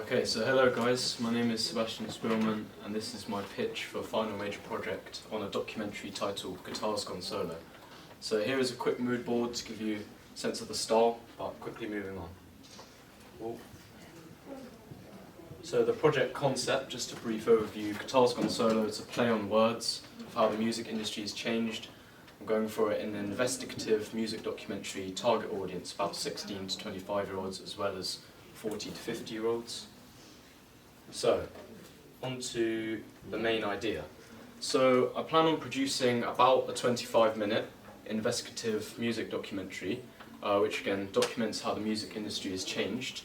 Okay, so hello guys, my name is Sebastian Spillman and this is my pitch for final major project on a documentary titled Guitars Gone Solo. So here is a quick mood board to give you a sense of the style, but quickly moving on. Whoa. So the project concept, just a brief overview, Guitars Gone Solo is a play on words of how the music industry has changed. I'm going for it in an investigative music documentary target audience, about 16 to 25-year-olds as well as 40 to 50-year-olds. So, on to the main idea. So, I plan on producing about a 25-minute investigative music documentary, which again documents how the music industry has changed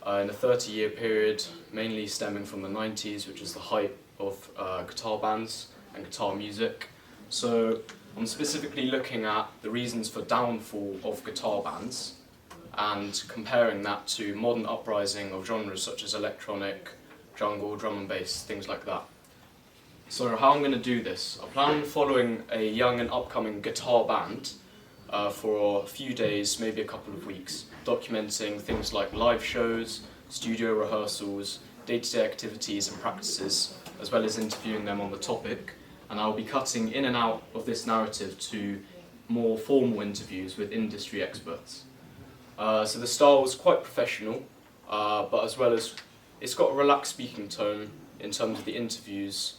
in a 30-year period, mainly stemming from the 90s, which is the height of guitar bands and guitar music. So, I'm specifically looking at the reasons for downfall of guitar bands, and comparing that to modern uprising of genres such as electronic, jungle, drum and bass, things like that. So how I'm going to do this, I plan on following a young and upcoming guitar band for a few days, maybe a couple of weeks, documenting things like live shows, studio rehearsals, day-to-day activities and practices, as well as interviewing them on the topic, and I'll be cutting in and out of this narrative to more formal interviews with industry experts. So the style is quite professional, but as well as it's got a relaxed speaking tone in terms of the interviews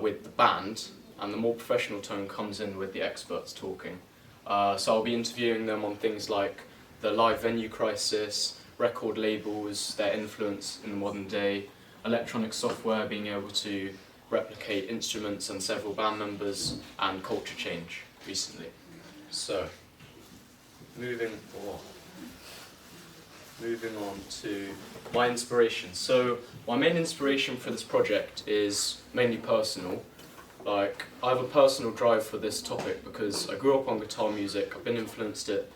with the band, and the more professional tone comes in with the experts talking. So I'll be interviewing them on things like the live venue crisis, record labels, their influence in the modern day, electronic software being able to replicate instruments and several band members, and culture change recently. So, moving on to my inspiration. So my main inspiration for this project is mainly personal. Like, I have a personal drive for this topic because I grew up on guitar music, I've been influenced it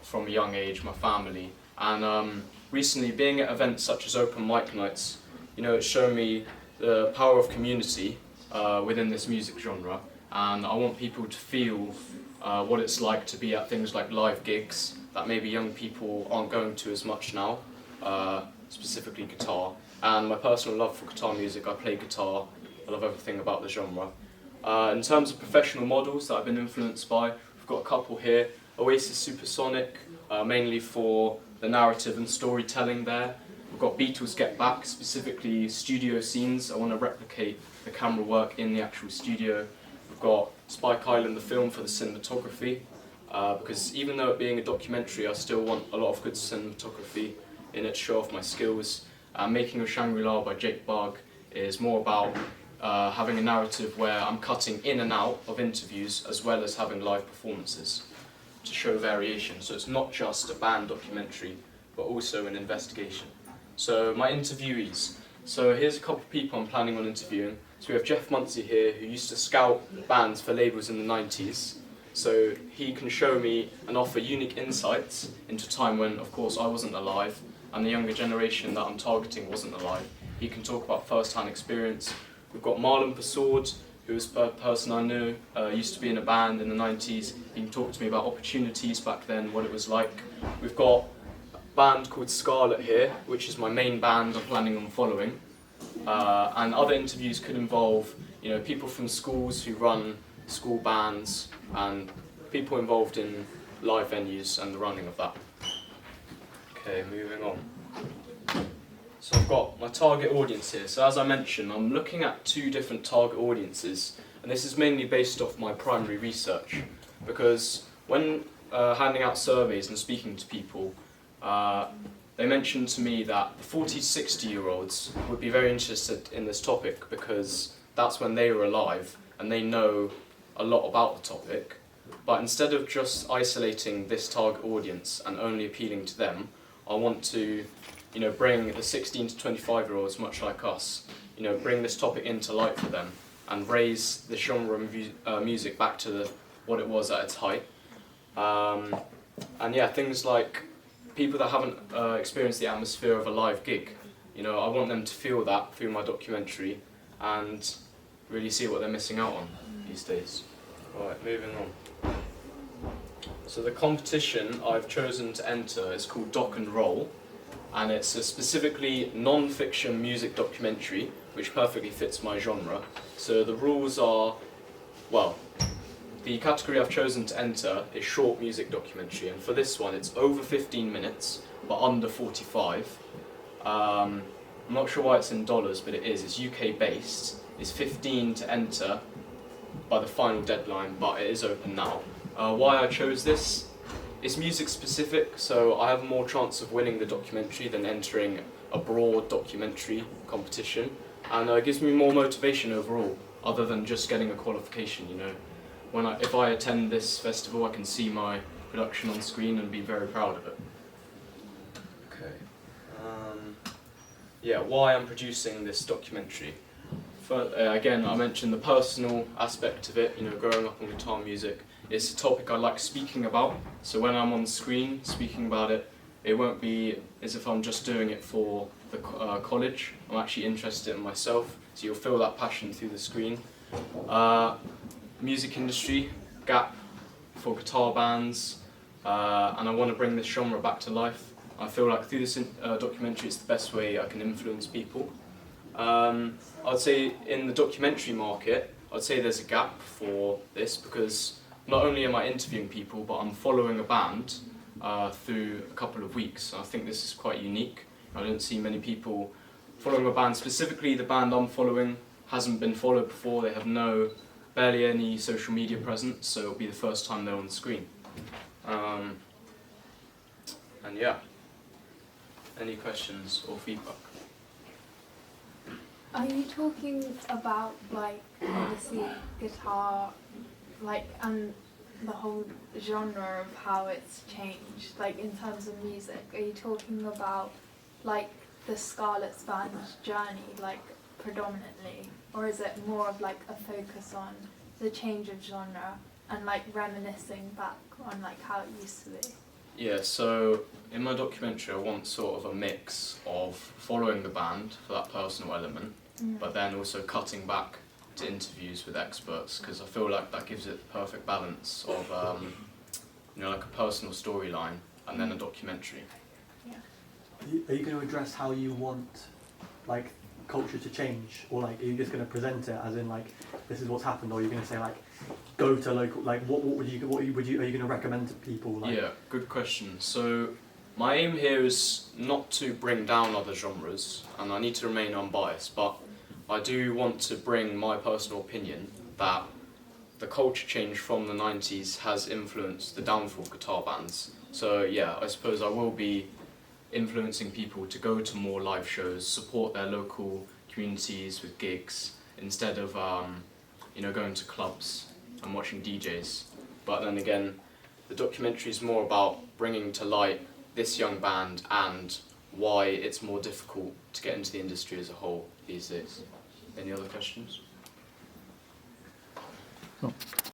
from a young age, my family, and recently being at events such as open mic nights, it's shown me the power of community within this music genre, and I want people to feel what it's like to be at things like live gigs that maybe young people aren't going to as much now, specifically guitar. And my personal love for guitar music, I play guitar, I love everything about the genre. In terms of professional models that I've been influenced by, we've got a couple here. Oasis Supersonic, mainly for the narrative and storytelling there. We've got Beatles Get Back, specifically studio scenes. I want to replicate the camera work in the actual studio. We've got Spike Island, the film, for the cinematography. Because even though it being a documentary, I still want a lot of good cinematography in it to show off my skills. Making of Shangri-La by Jake Bugg is more about having a narrative where I'm cutting in and out of interviews as well as having live performances to show variation. So it's not just a band documentary, but also an investigation. So my interviewees. So here's a couple of people I'm planning on interviewing. So we have Jeff Muncie here, who used to scout bands for labels in the 90s. So he can show me and offer unique insights into a time when, of course, I wasn't alive, and the younger generation that I'm targeting wasn't alive. He can talk about first-hand experience. We've got Marlon Persaud, who is a person I knew, used to be in a band in the 90s. He can talk to me about opportunities back then, what it was like. We've got a band called Scarlet here, which is my main band I'm planning on following. And other interviews could involve, people from schools who run school bands, and people involved in live venues and the running of that. Okay, moving on. So I've got my target audience here. So as I mentioned, I'm looking at two different target audiences, and this is mainly based off my primary research, because when handing out surveys and speaking to people, they mentioned to me that the 40 to 60-year-olds would be very interested in this topic because that's when they were alive and they know a lot about the topic. But instead of just isolating this target audience and only appealing to them, I want to bring the 16 to 25-year-olds, much like us, bring this topic into light for them and raise the genre of music back to what it was at its height. And yeah, things like people that haven't experienced the atmosphere of a live gig. I want them to feel that through my documentary and really see what they're missing out on these days. Right, moving on. So the competition I've chosen to enter is called Dock and Roll, and it's a specifically non-fiction music documentary, which perfectly fits my genre. So the rules are, well, the category I've chosen to enter is short music documentary, and for this one it's over 15 minutes, but under 45. I'm not sure why it's in dollars, but it is. It's UK based. It's 15 to enter by the final deadline, but it is open now. Why I chose this? It's music specific, so I have more chance of winning the documentary than entering a broad documentary competition, and it gives me more motivation overall, other than just getting a qualification. You know, if I attend this festival, I can see my production on screen and be very proud of it. Okay. Yeah, why I'm producing this documentary. Again, I mentioned the personal aspect of it, you know, growing up on guitar music. It's a topic I like speaking about, so when I'm on screen speaking about it, it won't be as if I'm just doing it for the college. I'm actually interested in myself, so you'll feel that passion through the screen. Music industry, gap for guitar bands, and I want to bring this genre back to life. I feel like through this documentary it's the best way I can influence people. I'd say in the documentary market, I'd say there's a gap for this because not only am I interviewing people, but I'm following a band through a couple of weeks. I think this is quite unique. I don't see many people following a band. Specifically, the band I'm following hasn't been followed before. They have barely any social media presence, so it'll be the first time they're on the screen. And yeah, any questions or feedback? Are you talking about, like, obviously guitar, like, and the whole genre of how it's changed, like, in terms of music? Are you talking about, like, the Scarlet Spanish journey, like, predominantly? Or is it more of, like, a focus on the change of genre and, like, reminiscing back on, like, how it used to be? Yeah, so in my documentary I want sort of a mix of following the band for that personal element, but then also cutting back to interviews with experts, because I feel like that gives it the perfect balance of you know, like a personal storyline and then a documentary. Yeah. Are you going to address how you want, like, culture to change, or like are you just going to present it as in like this is what's happened, or are you going to say like go to local, like what are you going to recommend to people? Like? Yeah, good question. So my aim here is not to bring down other genres, and I need to remain unbiased, but I do want to bring my personal opinion that the culture change from the 90s has influenced the downfall of guitar bands. So yeah, I suppose I will be influencing people to go to more live shows, support their local communities with gigs, instead of you know, going to clubs and watching DJs. But then again, the documentary is more about bringing to light this young band and why it's more difficult to get into the industry as a whole these days. Any other questions? Oh.